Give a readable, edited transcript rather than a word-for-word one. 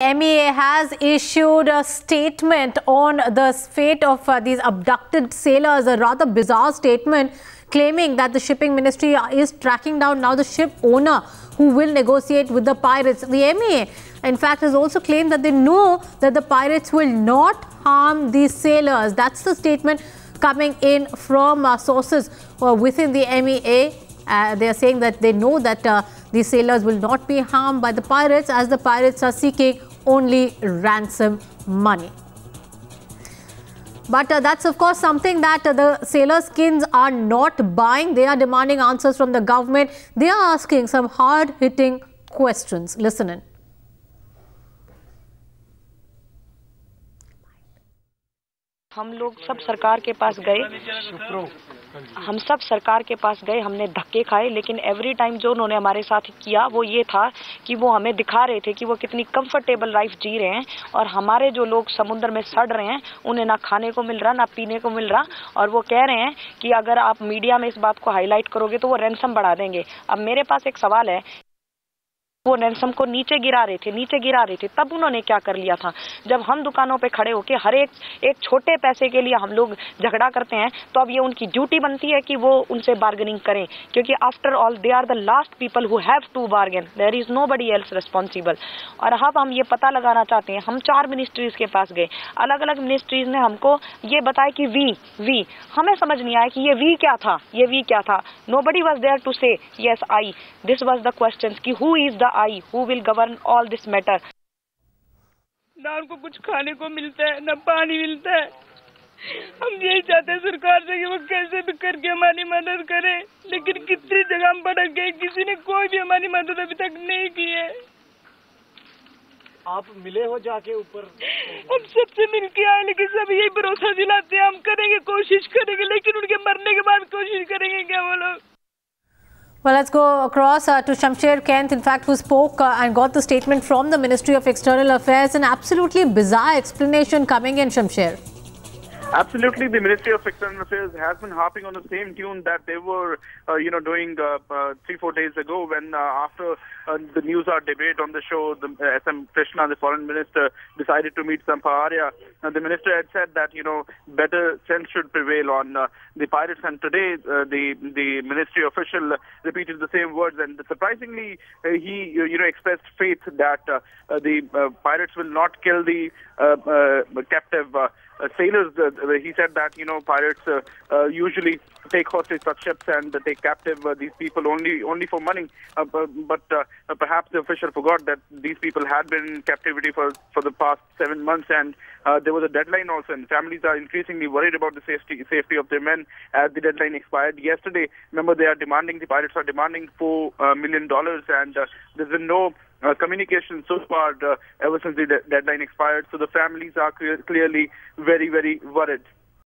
MEA has issued a statement on the fate of these abducted sailors, a rather bizarre statement claiming that the shipping ministry is tracking down now the ship owner who will negotiate with the pirates. The MEA, in fact, has also claimed that they know that the pirates will not harm these sailors. That's the statement coming in from sources within the MEA. They are saying that they know that these sailors will not be harmed by the pirates, as the pirates are seeking only ransom money. But that's of course something that the sailor skins are not buying. They are demanding answers from the government. They are asking some hard-hitting questions. Listen in. हम लोग सब सरकार के पास गए, हमने धक्के खाए, लेकिन एवरी टाइम जो उन्होंने हमारे साथ किया वो ये था कि वो हमें दिखा रहे थे कि वो कितनी कंफर्टेबल लाइफ जी रहे हैं और हमारे जो लोग समुद्र में सड़ रहे हैं उन्हें ना खाने को मिल रहा ना पीने को मिल रहा, और वो कह रहे हैं कि अगर आप मीडिया में इस बात को हाईलाइट करोगे तो वो रैंसम बढ़ा देंगे। अब मेरे पास एक सवाल है, वो रैंसम को नीचे गिरा रहे थे, तब उन्होंने क्या कर लिया था? जब हम दुकानों पे खड़े होके हर एक छोटे पैसे के लिए हम लोग झगड़ा करते हैं, तो अब ये उनकी ड्यूटी बनती है कि वो उनसे बार्गेनिंग करें, क्योंकि after all they are the last people who have to bargain, there is nobody else responsible. और अब हम ये पता लगाना चाहते हैं, हम 4 मिनिस्ट्रीज के पास गए, अलग अलग मिनिस्ट्रीज ने हमको ये बताया कि वी हमें समझ नहीं आया कि ये वी क्या था। Nobody was there to say yes I, this was the question कि who is the I, who will govern all this matter। ना उनको कुछ खाने को मिलता है, ना पानी मिलता है। हम यही चाहते हैं सरकार से कि वो कैसे भी करके हमारी मदद करे, लेकिन कितनी जगह हम भटक गए, किसी ने कोई भी हमारी मदद अभी तक नहीं की है। आप मिले हो जाके ऊपर? हम सबसे मिल के आए, लेकिन सब यही भरोसा दिलाते हैं हम करेंगे, कोशिश करेंगे, लेकिन उनके मरने के बाद कोशिश करेंगे क्या वो लोग? Well, let's go across to Shamsher Kent, in fact, who spoke and got the statement from the Ministry of External Affairs. An absolutely bizarre explanation coming in, Shamsher. Absolutely, the Ministry of External Affairs has been harping on the same tune that they were, doing 3-4 days ago when after the News Hour debate on the show, the SM Krishna, the foreign minister, decided to meet Samparia. The minister had said that, better sense should prevail on the pirates. And today, the ministry official repeated the same words. And surprisingly, he, expressed faith that the pirates will not kill the captive sailors. He said that, pirates usually take hostage such ships and take captive these people only for money. But perhaps the official forgot that these people had been in captivity for the past 7 months, and there was a deadline also, and families are increasingly worried about the safety of their men as the deadline expired yesterday. Remember, the pirates are demanding $4 million, and there's been no communication so far ever since the deadline expired. So the families are clearly very, very worried.